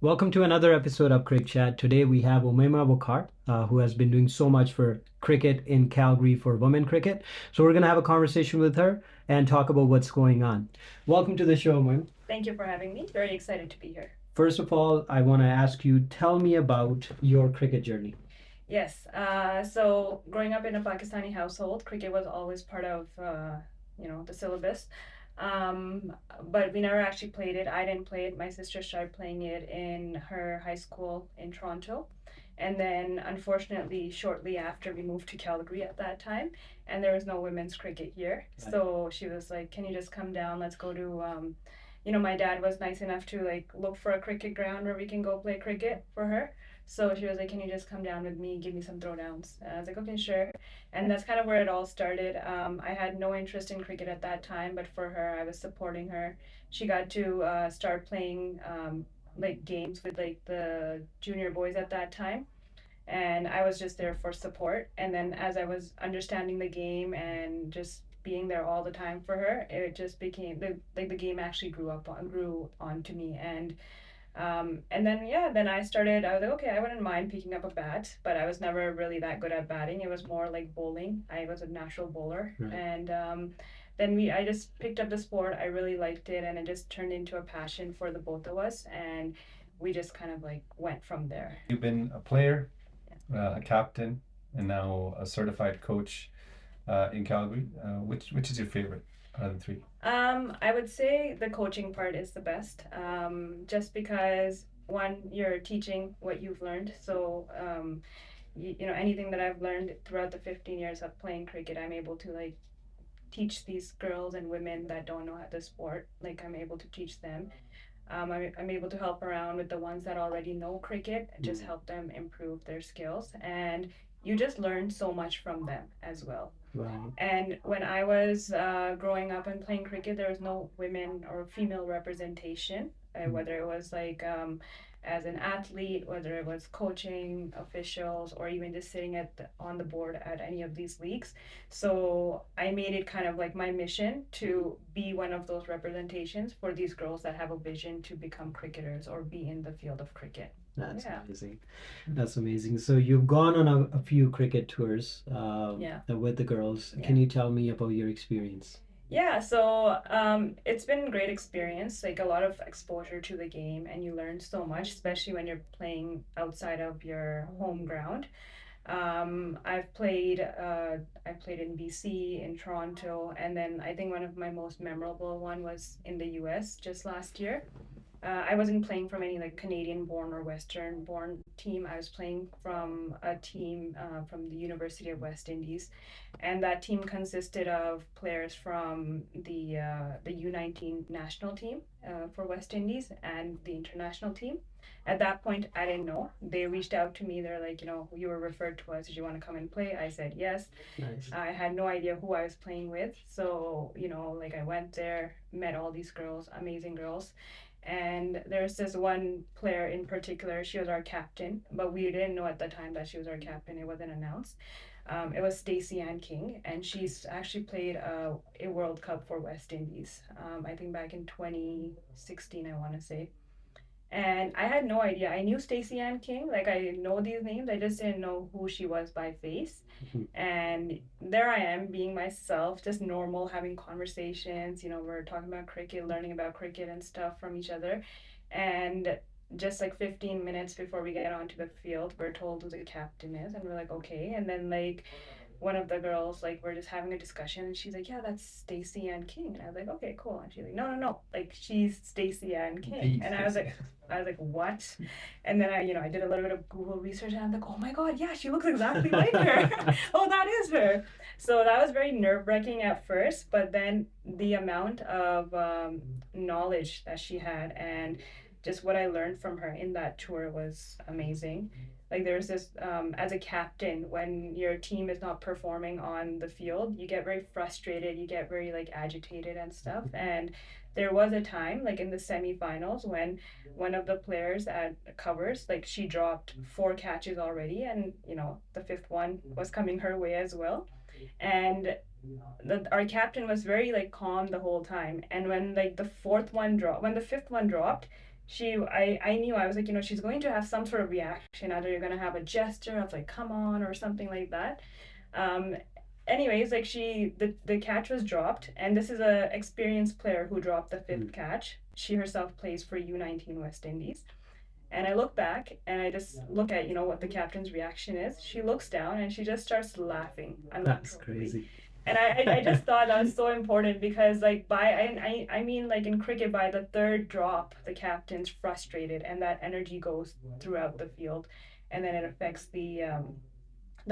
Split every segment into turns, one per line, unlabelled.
Welcome to another episode of Cric Chat. Today we have Omaima Waqar, who has been doing so much for cricket in Calgary for women cricket. So we're going to have a conversation with her and talk about what's going on. Welcome to the show, Omaima.
Thank you for having me. Very excited to be here.
First of all, I want to ask you, tell me about your cricket journey.
Yes. So growing up in a Pakistani household, cricket was always part of the syllabus. Um, but we never actually played it. I didn't play it. My sister started playing it in her high school in Toronto. And then, unfortunately, shortly after we moved to Calgary at that time, and there was no women's cricket here.
Right.
So she was like, "Can you just come down? Let's go to." My dad was nice enough to like look for a cricket ground where we can go play cricket for her. So she was like, "Can you just come down with me, give me some throwdowns?" And I was like, "Okay, sure." And that's kind of where it all started. I had no interest in cricket at that time, but for her, I was supporting her. She got to start playing like games with like the junior boys at that time, and I was just there for support. And then as I was understanding the game and just being there all the time for her, it just became the game actually grew on to me. And then yeah, then I was like, okay, I wouldn't mind picking up a bat, but I was never really that good at batting. It was more like bowling. I was a natural bowler.
Right.
And then I just picked up the sport. I really liked it, and it just turned into a passion for the both of us, and we just kind of like went from there.
You've been a player, a captain, and now a certified coach in Calgary. Which is your favorite out of the three?
I would say the coaching part is the best. Just because one, you're teaching what you've learned. So, anything that I've learned throughout the 15 years of playing cricket, I'm able to like teach these girls and women that don't know how the sport. Like I'm able to teach them. I'm able to help around with the ones that already know cricket, just help them improve their skills. And you just learn so much from them as well.
Wow.
And when I was growing up and playing cricket, there was no women or female representation, whether it was like as an athlete, whether it was coaching officials, or even just sitting on the board at any of these leagues. So I made it kind of like my mission to be one of those representations for these girls that have a vision to become cricketers or be in the field of cricket.
That's
Yeah.
amazing. That's amazing. So you've gone on a few cricket tours
Yeah.
with the girls.
Yeah.
Can you tell me about your experience?
Yeah, so it's been a great experience, like a lot of exposure to the game, and you learn so much, especially when you're playing outside of your home ground. I played in BC, in Toronto, and then I think one of my most memorable one was in the US just last year. I wasn't playing from any like Canadian born or Western born team. I was playing from a team from the University of West Indies, and that team consisted of players from the U19 national team for West Indies and the international team. At that point, I didn't know. They reached out to me. They're like, you were referred to us. Did you want to come and play? I said yes.
Nice.
I had no idea who I was playing with. So, like I went there, met all these girls, amazing girls. And there's this one player in particular, she was our captain, but we didn't know at the time that she was our captain. It wasn't announced. It was Stacey Ann King, and she's actually played a World Cup for West Indies. I think back in 2016, I want to say. And I had no idea. I knew Stacey Ann King, like I know these names. I just didn't know who she was by face. And there I am, being myself, just normal, having conversations. We're talking about cricket, learning about cricket and stuff from each other. And just like 15 minutes before we get onto the field, we're told who the captain is, and we're like, okay. And then like one of the girls, like we're just having a discussion, and she's like, yeah, that's Stacey Ann King. And I was like, okay, cool. And she's like, no, no, no, like she's Stacey Ann King. And I was like, what? And then I did a little bit of Google research, and I'm like, oh my God, yeah, she looks exactly like her. Oh, that is her. So that was very nerve-wracking at first, but then the amount of knowledge that she had and just what I learned from her in that tour was amazing. Like there's this, as a captain, when your team is not performing on the field, you get very frustrated, you get very like agitated and stuff. And there was a time, like in the semifinals, when one of the players at covers, like she dropped four catches already, and the fifth one was coming her way as well. And our captain was very like calm the whole time. And when like the fifth one dropped, I knew, I was like, she's going to have some sort of reaction. Either you're going to have a gesture of like, come on, or something like that. Um, anyways, like the catch was dropped, and this is a experienced player who dropped the fifth catch. She herself plays for U19 West Indies. And I look back and I just look at, what the captain's reaction is. She looks down and she just starts laughing
That's
uncontrollably.
crazy.
And I just thought that was so important because like I mean like in cricket by the third drop the captain's frustrated and that energy goes throughout the field and then it affects the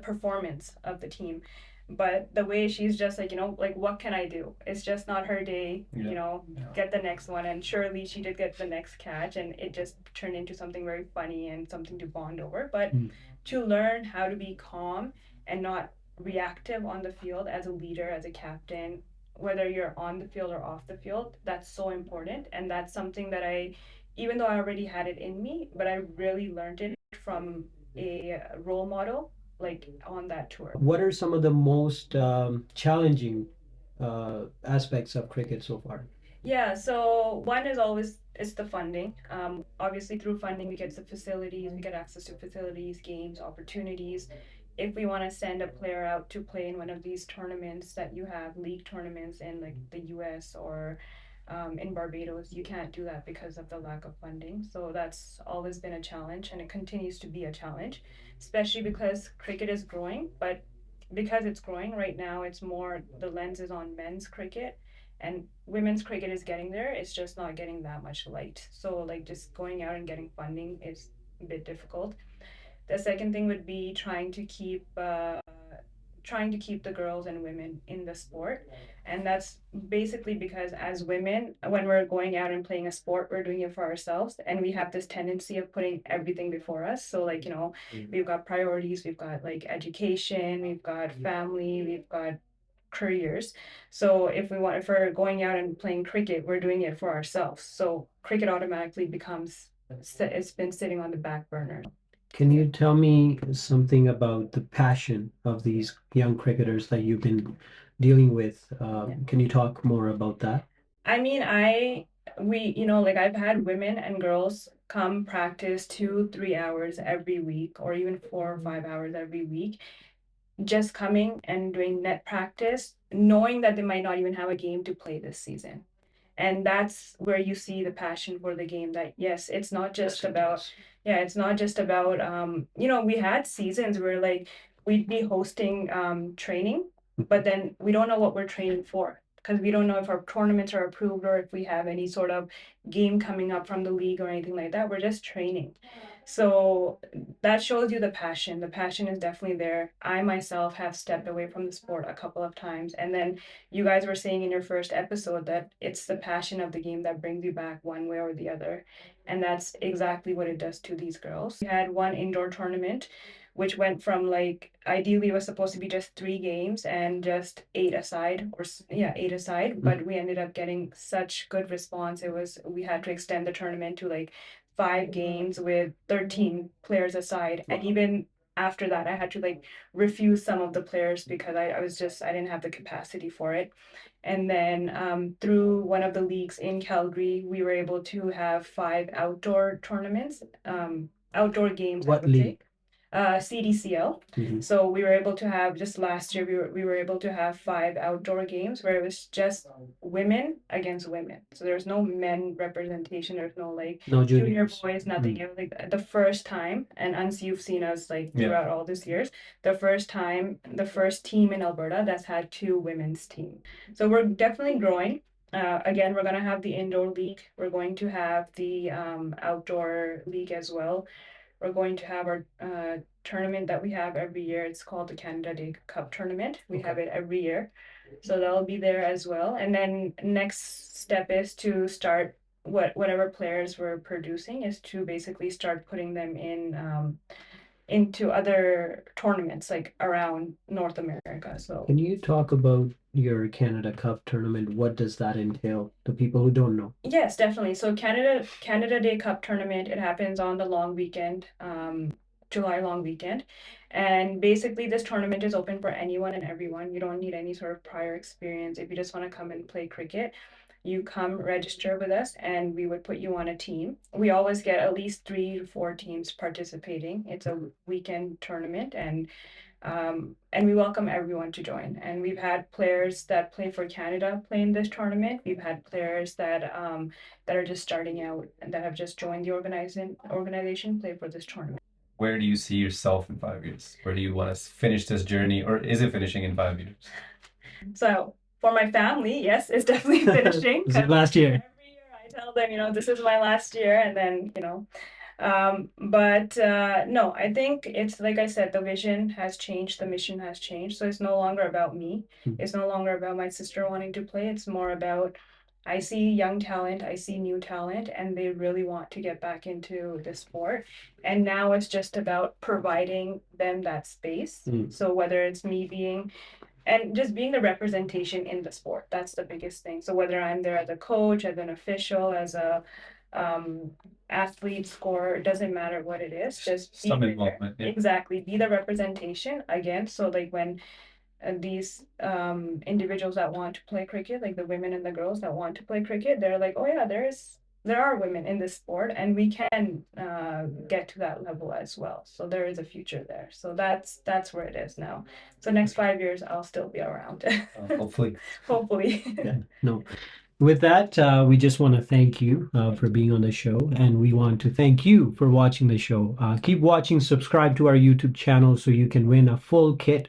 performance of the team. But the way she's just like, like what can I do? It's just not her day, get the next one. And surely she did get the next catch and it just turned into something very funny and something to bond over. But to learn how to be calm and not reactive on the field as a leader, as a captain, whether you're on the field or off the field, that's so important. And that's something that even though I already had it in me, but I really learned it from a role model like on that tour.
What are some of the most challenging aspects of cricket so far?
Yeah, so one is always it's the funding. Obviously through funding we get the facilities, we get access to facilities, games, opportunities. If we want to send a player out to play in one of these tournaments that you have, league tournaments in like the US or in Barbados, you can't do that because of the lack of funding. So that's always been a challenge and it continues to be a challenge, especially because cricket is growing. But because it's growing right now, it's more the lens is on men's cricket and women's cricket is getting there. It's just not getting that much light. So, like, just going out and getting funding is a bit difficult. The second thing would be trying to keep the girls and women in the sport. And that's basically because as women, when we're going out and playing a sport, we're doing it for ourselves. And we have this tendency of putting everything before us. So, like, we've got priorities, we've got like education, we've got family, we've got careers. So if we're going out and playing cricket, we're doing it for ourselves. So cricket automatically becomes it's been sitting on the back burner.
Can you tell me something about the passion of these young cricketers that you've been dealing with? Can you talk more about that?
I mean, like I've had women and girls come practice 2, 3 hours every week, or even 4 or 5 hours every week, just coming and doing net practice, knowing that they might not even have a game to play this season. And that's where you see the passion for the game that yes it's not just about yeah it's not just about we had seasons where like we'd be hosting training but then we don't know what we're training for because we don't know if our tournaments are approved or if we have any sort of game coming up from the league or anything like that. We're just training. So that shows you the passion is definitely there. I myself have stepped away from the sport a couple of times and then you guys were saying in your first episode that it's the passion of the game that brings you back one way or the other. And that's exactly what it does to these girls. We had one indoor tournament, which went from like ideally it was supposed to be just 3 games and just 8 aside, or yeah, 8 aside. But we ended up getting such good response. We had to extend the tournament to like 5 games with 13 players aside. And even after that, I had to like refuse some of the players because I didn't have the capacity for it. And then through one of the leagues in Calgary, we were able to have 5 outdoor tournaments, outdoor games, I
What
would say.
league?
CDCL. So we were able to have just last year we were able to have 5 outdoor games where it was just women against women. So there's no men representation. There's no like
No
junior
juniors.
boys, nothing. It was like the first time, and Uns, you've seen us like throughout all these years. The first time, the first team in Alberta that's had 2 women's team. So we're definitely growing. Again, we're gonna have the indoor league. We're going to have the outdoor league as well. We're going to have our tournament that we have every year. It's called the Canada Day Cup tournament. We have it every year. So that'll be there as well. And then next step is to start whatever players we're producing is to basically start putting them into other tournaments like around North America. So
Can you talk about your Canada Cup tournament? What does that entail? The people who don't know.
yes, definitely. So Canada Day Cup tournament, it happens on the long weekend. July long weekend. And basically, this tournament is open for anyone and everyone. You don't need any sort of prior experience. If you just want to come and play cricket, you come register with us and we would put you on a team. We always get at least 3 to 4 teams participating. It's a weekend tournament, and we welcome everyone to join. And we've had players that play for Canada play in this tournament. We've had players that are just starting out and that have just joined the organization play for this tournament.
Where do you see yourself in 5 years? Where do you want to finish this journey, or is it finishing in 5 years?
So for my family, yes, it's definitely finishing.
Is it last year?
Every year I tell them, this is my last year, and then, but no, I think it's like I said, the vision has changed, the mission has changed. So it's no longer about me. It's no longer about my sister wanting to play. It's more about I see young talent, I see new talent, and they really want to get back into the sport. And now it's just about providing them that space. So whether it's me being and just being the representation in the sport, that's the biggest thing. So whether I'm there as a coach, as an official, as a athlete, scorer, it doesn't matter what it is, just
Some
be
involvement. Yeah.
exactly, be the representation again. So like when these individuals that want to play cricket, like the women and the girls that want to play cricket, they're like, oh yeah, there are women in this sport, and we can get to that level as well. So there is a future there. So that's where it is now. So next 5 years, I'll still be around.
Hopefully.
Hopefully.
Yeah. No. With that, we just want to thank you for being on the show, and we want to thank you for watching the show. Keep watching, subscribe to our YouTube channel so you can win a full kit